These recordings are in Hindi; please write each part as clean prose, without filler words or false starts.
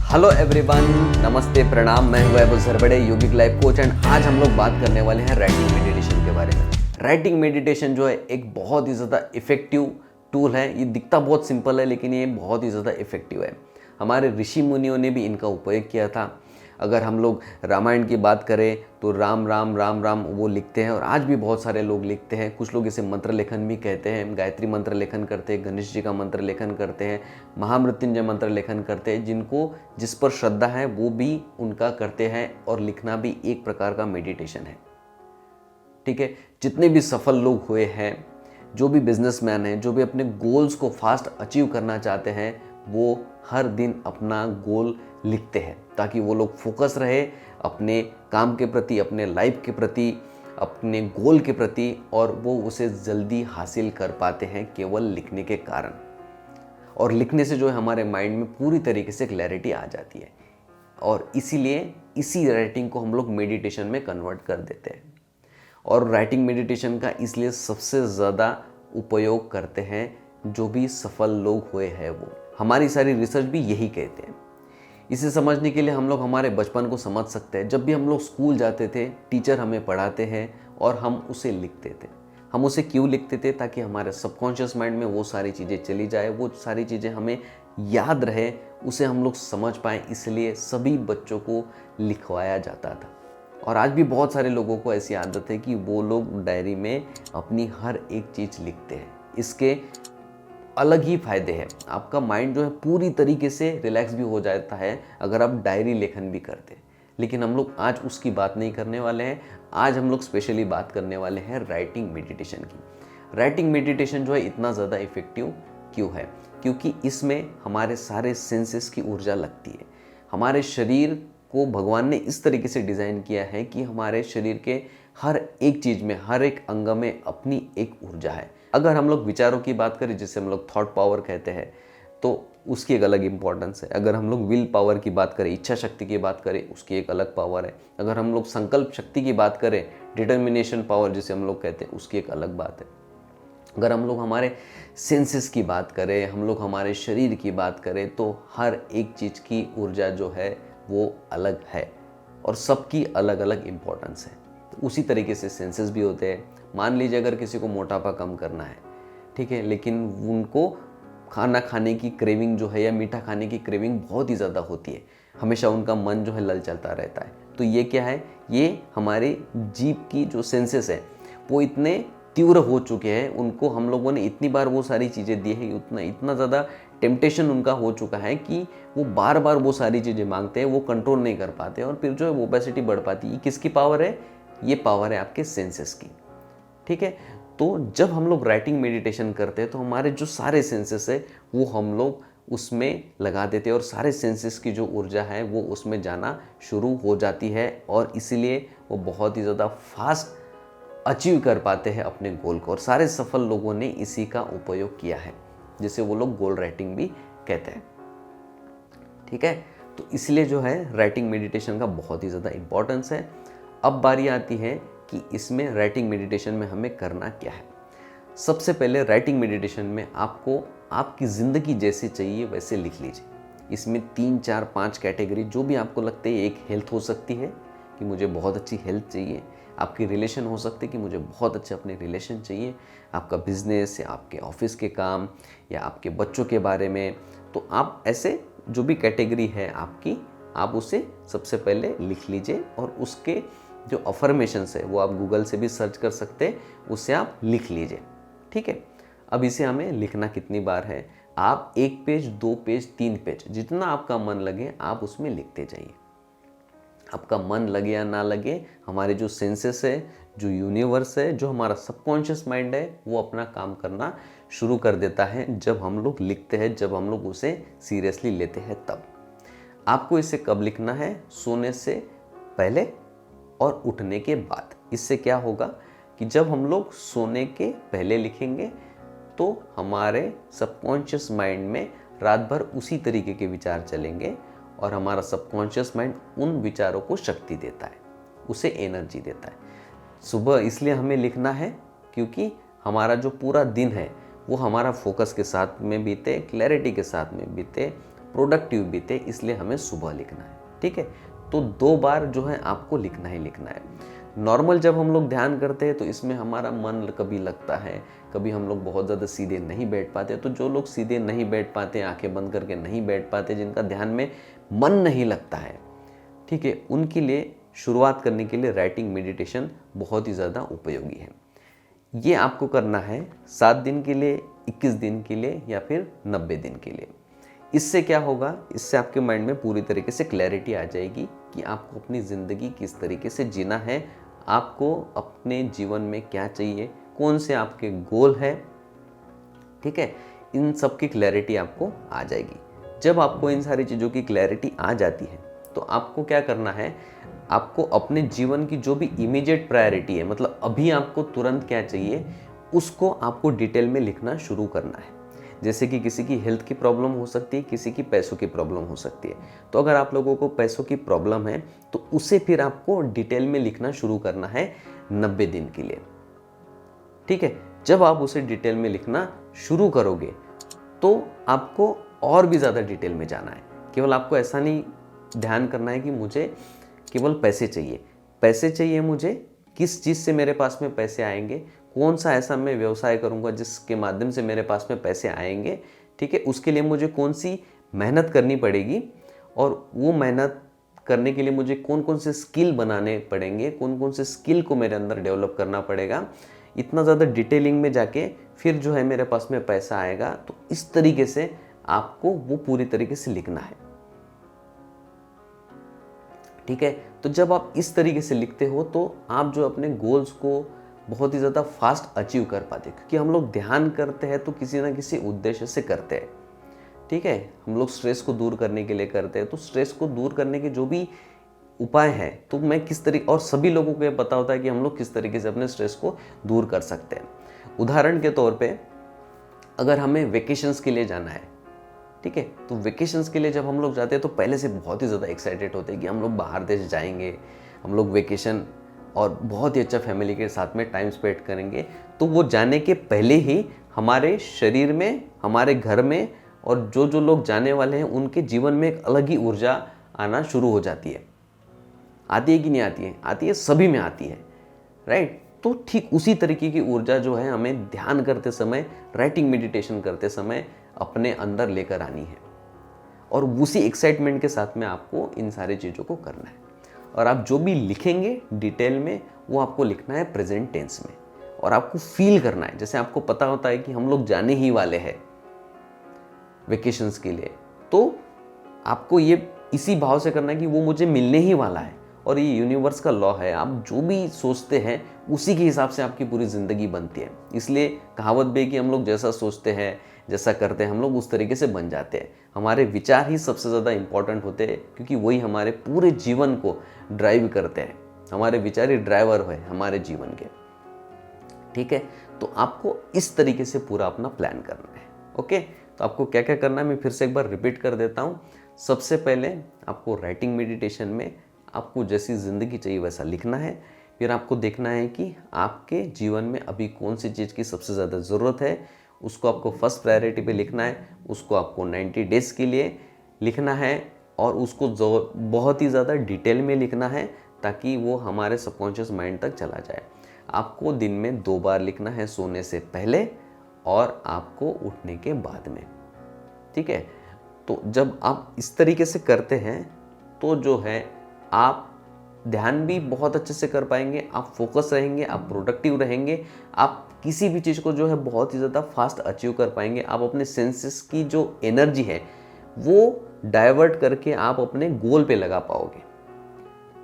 हेलो एवरीवन, नमस्ते, प्रणाम। मैं हूं वैभव सरबड़े, योगिक लाइफ कोच। एंड आज हम लोग बात करने वाले हैं राइटिंग मेडिटेशन के बारे में। राइटिंग मेडिटेशन जो है एक बहुत ही ज़्यादा इफेक्टिव टूल है। ये दिखता बहुत सिंपल है लेकिन ये बहुत ही ज़्यादा इफेक्टिव है। हमारे ऋषि मुनियों ने भी इनका उपयोग किया था। अगर हम लोग रामायण की बात करें तो राम राम राम राम वो लिखते हैं और आज भी बहुत सारे लोग लिखते हैं। कुछ लोग इसे मंत्र लेखन भी कहते हैं। गायत्री मंत्र लेखन करते हैं, गणेश जी का मंत्र लेखन करते हैं, महामृत्युंजय मंत्र लेखन करते हैं। जिनको जिस पर श्रद्धा है वो भी उनका करते हैं और लिखना भी एक प्रकार का मेडिटेशन है। ठीक है, जितने भी सफल लोग हुए हैं, जो भी बिजनेसमैन हैं, जो भी अपने गोल्स को फास्ट अचीव करना चाहते हैं, वो हर दिन अपना गोल लिखते हैं ताकि वो लोग फोकस रहे अपने काम के प्रति, अपने लाइफ के प्रति, अपने गोल के प्रति, और वो उसे जल्दी हासिल कर पाते हैं केवल लिखने के कारण। और लिखने से जो है हमारे माइंड में पूरी तरीके से क्लैरिटी आ जाती है और इसीलिए इसी राइटिंग को हम लोग मेडिटेशन में कन्वर्ट कर देते हैं। और राइटिंग मेडिटेशन का इसलिए सबसे ज़्यादा उपयोग करते हैं जो भी सफल लोग हुए हैं वो। हमारी सारी रिसर्च भी यही कहते हैं। इसे समझने के लिए हम लोग हमारे बचपन को समझ सकते हैं। जब भी हम लोग स्कूल जाते थे, टीचर हमें पढ़ाते हैं और हम उसे लिखते थे। हम उसे क्यों लिखते थे? ताकि हमारे सबकॉन्शियस माइंड में वो सारी चीज़ें चली जाए, वो सारी चीज़ें हमें याद रहे, उसे हम लोग समझ पाएँ। इसलिए सभी बच्चों को लिखवाया जाता था। और आज भी बहुत सारे लोगों को ऐसी आदत है कि वो लोग डायरी में अपनी हर एक चीज़ लिखते हैं। इसके अलग ही फ़ायदे हैं। आपका माइंड जो है पूरी तरीके से रिलैक्स भी हो जाता है अगर आप डायरी लेखन भी करते हैं। लेकिन हम लोग आज उसकी बात नहीं करने वाले हैं। आज हम लोग स्पेशली बात करने वाले हैं राइटिंग मेडिटेशन की। राइटिंग मेडिटेशन जो है इतना ज़्यादा इफेक्टिव क्यों है? क्योंकि इसमें हमारे सारे सेंसेस की ऊर्जा लगती है। हमारे शरीर को भगवान ने इस तरीके से डिज़ाइन किया है कि हमारे शरीर के हर एक चीज़ में, हर एक अंग में अपनी एक ऊर्जा है। अगर हम लोग विचारों की बात करें, जिसे हम लोग थॉट पावर कहते हैं, तो उसकी एक अलग इंपॉर्टेंस है। अगर हम लोग विल पावर की बात करें, इच्छा शक्ति की बात करें, उसकी एक अलग पावर है। अगर हम लोग संकल्प शक्ति की बात करें, डिटर्मिनेशन पावर जिसे हम लोग कहते हैं, उसकी एक अलग बात है। अगर हम लोग हमारे सेंसेस की बात करें, हम लोग हमारे शरीर की बात करें, तो हर एक चीज़ की ऊर्जा जो है वो अलग है और सबकी अलग अलग इम्पोर्टेंस है। तो उसी तरीके से सेंसेस भी होते हैं। मान लीजिए अगर किसी को मोटापा कम करना है, ठीक है, लेकिन उनको खाना खाने की क्रेविंग जो है या मीठा खाने की क्रेविंग बहुत ही ज़्यादा होती है, हमेशा उनका मन जो है ललचलता रहता है। तो ये क्या है? ये हमारे जीभ की जो सेंसेस है वो इतने तीव्र हो चुके हैं, उनको हम लोगों ने इतनी बार वो सारी चीज़ें दी है, इतना ज़्यादा टेम्पटेशन उनका हो चुका है कि वो बार बार वो सारी चीज़ें मांगते हैं, वो कंट्रोल नहीं कर पाते और फिर जो है वो ओबेसिटी बढ़ पाती है। ये किसकी पावर है? ये पावर है आपके सेंसेस की। ठीक है, तो जब हम लोग राइटिंग मेडिटेशन करते हैं तो हमारे जो सारे सेंसेस है वो हम लोग उसमें लगा देते हैं और सारे सेंसेस की जो ऊर्जा है वो उसमें जाना शुरू हो जाती है और इसीलिए वो बहुत ही ज़्यादा फास्ट अचीव कर पाते हैं अपने गोल को। और सारे सफल लोगों ने इसी का उपयोग किया है, जिसे वो लोग गोल राइटिंग भी कहते हैं। ठीक है, तो इसलिए जो है राइटिंग मेडिटेशन का बहुत ही ज़्यादा इम्पोर्टेंस है। अब बारी आती है कि इसमें राइटिंग मेडिटेशन में हमें करना क्या है। सबसे पहले राइटिंग मेडिटेशन में आपको आपकी ज़िंदगी जैसे चाहिए वैसे लिख लीजिए। इसमें 3, 4, 5 कैटेगरी जो भी आपको लगते हैं। एक हेल्थ हो सकती है कि मुझे बहुत अच्छी हेल्थ चाहिए। आपकी रिलेशन हो सकते हैं कि मुझे बहुत अच्छे अपने रिलेशन चाहिए। आपका बिजनेस या आपके ऑफिस के काम या आपके बच्चों के बारे में। तो आप ऐसे जो भी कैटेगरी है आपकी, आप उसे सबसे पहले लिख लीजिए और उसके जो अफर्मेशंस है वो आप गूगल से भी सर्च कर सकते हैं, उससे आप लिख लीजिए। ठीक है, अब इसे हमें लिखना कितनी बार है? आप 1 पेज, 2 पेज, 3 पेज, जितना आपका मन लगे आप उसमें लिखते जाइए। आपका मन लगे या ना लगे, हमारे जो सेंसेस है, जो यूनिवर्स है, जो हमारा सबकॉन्शियस माइंड है, वो अपना काम करना शुरू कर देता है जब हम लोग लिखते हैं, जब हम लोग उसे सीरियसली लेते हैं। तब आपको इसे कब लिखना है? सोने से पहले और उठने के बाद। इससे क्या होगा कि जब हम लोग सोने के पहले लिखेंगे तो हमारे सबकॉन्शियस माइंड में रात भर उसी तरीके के विचार चलेंगे और हमारा सबकॉन्शियस माइंड उन विचारों को शक्ति देता है, उसे एनर्जी देता है। सुबह इसलिए हमें लिखना है क्योंकि हमारा जो पूरा दिन है वो हमारा फोकस के साथ में बीते, क्लैरिटी के साथ में बीते प्रोडक्टिव बीते, इसलिए हमें सुबह लिखना है। ठीक है, तो 2 बार जो है आपको लिखना ही लिखना है। नॉर्मल जब हम लोग ध्यान करते हैं तो इसमें हमारा मन कभी लगता है, कभी हम लोग बहुत ज़्यादा सीधे नहीं बैठ पाते। तो जो लोग सीधे नहीं बैठ पाते, आंखें बंद करके नहीं बैठ पाते, जिनका ध्यान में मन नहीं लगता है, ठीक है, उनके लिए शुरुआत करने के लिए राइटिंग मेडिटेशन बहुत ही ज़्यादा उपयोगी है। ये आपको करना है 7 दिन के लिए, 21 दिन के लिए या फिर 90 दिन के लिए। इससे क्या होगा, इससे आपके माइंड में पूरी तरीके से क्लैरिटी आ जाएगी कि आपको अपनी ज़िंदगी किस तरीके से जीना है, आपको अपने जीवन में क्या चाहिए, कौन से आपके गोल है। ठीक है, इन सब की क्लैरिटी आपको आ जाएगी। जब आपको इन सारी चीज़ों की क्लैरिटी आ जाती है तो आपको क्या करना है, आपको अपने जीवन की जो भी इमीडिएट प्रायोरिटी है, मतलब अभी आपको तुरंत क्या चाहिए, उसको आपको डिटेल में लिखना शुरू करना है। जैसे कि किसी की हेल्थ की प्रॉब्लम हो सकती है, किसी की पैसों की प्रॉब्लम हो सकती है। तो अगर आप लोगों को पैसों की प्रॉब्लम है तो उसे फिर आपको डिटेल में लिखना शुरू करना है 90 दिन के लिए। ठीक है, जब आप उसे डिटेल में लिखना शुरू करोगे तो आपको और भी ज़्यादा डिटेल में जाना है। केवल आपको ऐसा नहीं ध्यान करना है कि मुझे केवल पैसे चाहिए। पैसे चाहिए मुझे, किस चीज़ से मेरे पास में पैसे आएंगे, कौन सा ऐसा मैं व्यवसाय करूंगा जिसके माध्यम से मेरे पास में पैसे आएंगे। ठीक है, उसके लिए मुझे कौन सी मेहनत करनी पड़ेगी और वो मेहनत करने के लिए मुझे कौन कौन से स्किल बनाने पड़ेंगे, कौन कौन से स्किल को मेरे अंदर डेवलप करना पड़ेगा। इतना ज़्यादा डिटेलिंग में जाके फिर जो है मेरे पास में पैसा आएगा। तो इस तरीके से आपको वो पूरी तरीके से लिखना है। ठीक है, तो जब आप इस तरीके से लिखते हो तो आप जो अपने गोल्स को बहुत ही ज़्यादा फास्ट अचीव कर पाते, क्योंकि हम लोग ध्यान करते हैं तो किसी ना किसी उद्देश्य से करते हैं। ठीक है, हम लोग स्ट्रेस को दूर करने के लिए करते हैं। तो स्ट्रेस को दूर करने के जो भी उपाय हैं, तो मैं किस तरीके, और सभी लोगों को ये पता होता है कि हम लोग किस तरीके से अपने स्ट्रेस को दूर कर सकते हैं। उदाहरण के तौर पे अगर हमें वेकेशंस के लिए जाना है, ठीक है, तो वेकेशंस के लिए जब हम लोग जाते हैं तो पहले से बहुत ही ज़्यादा एक्साइटेड होते हैं कि हम लोग बाहर देश जाएंगे, हम लोग वेकेशन और बहुत ही अच्छा फैमिली के साथ में टाइम स्पेंड करेंगे। तो वो जाने के पहले ही हमारे शरीर में, हमारे घर में और जो लोग जाने वाले हैं उनके जीवन में एक अलग ही ऊर्जा आना शुरू हो जाती है। आती है कि नहीं आती है? आती है, सभी में आती है, राइट। तो ठीक उसी तरीके की ऊर्जा जो है हमें ध्यान करते समय, राइटिंग मेडिटेशन करते समय अपने अंदर लेकर आनी है, और उसी एक्साइटमेंट के साथ में आपको इन सारी चीज़ों को करना है। और आप जो भी लिखेंगे डिटेल में, वो आपको लिखना है प्रेजेंट टेंस में, और आपको फील करना है जैसे आपको पता होता है कि हम लोग जाने ही वाले हैं वेकेशंस के लिए। तो आपको ये इसी भाव से करना है कि वो मुझे मिलने ही वाला है, और ये यूनिवर्स का लॉ है। आप जो भी सोचते हैं उसी के हिसाब से आपकी पूरी ज़िंदगी बनती है। इसलिए कहावत भी है कि हम लोग जैसा सोचते हैं, जैसा करते हैं, हम लोग उस तरीके से बन जाते हैं। हमारे विचार ही सबसे ज़्यादा इंपॉर्टेंट होते हैं, क्योंकि वही हमारे पूरे जीवन को ड्राइव करते हैं। हमारे विचार ही ड्राइवर है हमारे जीवन के। ठीक है, तो आपको इस तरीके से पूरा अपना प्लान करना है। ओके, तो आपको क्या क्या करना है मैं फिर से एक बार रिपीट कर देता हूँ। सबसे पहले आपको राइटिंग मेडिटेशन में आपको जैसी ज़िंदगी चाहिए वैसा लिखना है। फिर आपको देखना है कि आपके जीवन में अभी कौन सी चीज़ की सबसे ज़्यादा ज़रूरत है, उसको आपको फर्स्ट प्रायोरिटी पे लिखना है। उसको आपको 90 डेज़ के लिए लिखना है, और उसको बहुत ही ज़्यादा डिटेल में लिखना है, ताकि वो हमारे सबकॉन्शियस माइंड तक चला जाए। आपको दिन में 2 बार लिखना है, सोने से पहले और आपको उठने के बाद में। ठीक है, तो जब आप इस तरीके से करते हैं तो जो है आप ध्यान भी बहुत अच्छे से कर पाएंगे, आप फोकस रहेंगे, आप प्रोडक्टिव रहेंगे, आप किसी भी चीज़ को जो है बहुत ही ज़्यादा फास्ट अचीव कर पाएंगे। आप अपने सेंसेस की जो एनर्जी है वो डाइवर्ट करके आप अपने गोल पे लगा पाओगे,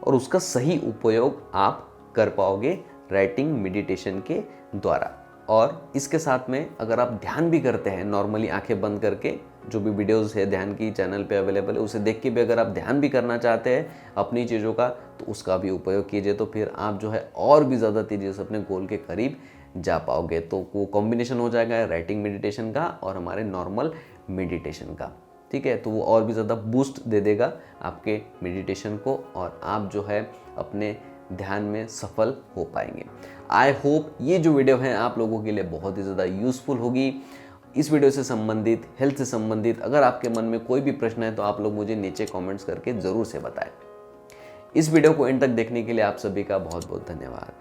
और उसका सही उपयोग आप कर पाओगे राइटिंग मेडिटेशन के द्वारा। और इसके साथ में अगर आप ध्यान भी करते हैं नॉर्मली आंखें बंद करके, जो भी वीडियोस है ध्यान की चैनल पे अवेलेबल है, उसे देख के भी अगर आप ध्यान भी करना चाहते हैं अपनी चीज़ों का, तो उसका भी उपयोग कीजिए। तो फिर आप जो है और भी ज़्यादा तेज़ी से अपने गोल के करीब जा पाओगे। तो वो कॉम्बिनेशन हो जाएगा राइटिंग मेडिटेशन का और हमारे नॉर्मल मेडिटेशन का। ठीक है, तो वो और भी ज़्यादा बूस्ट दे देगा आपके मेडिटेशन को, और आप जो है अपने ध्यान में सफल हो पाएंगे। आई होप ये जो वीडियो है आप लोगों के लिए बहुत ही ज़्यादा यूज़फुल होगी, इस वीडियो से संबंधित, हेल्थ से संबंधित अगर आपके मन में कोई भी प्रश्न है तो आप लोग मुझे नीचे कमेंट्स करके ज़रूर से बताएं। इस वीडियो को एंड तक देखने के लिए आप सभी का बहुत बहुत धन्यवाद।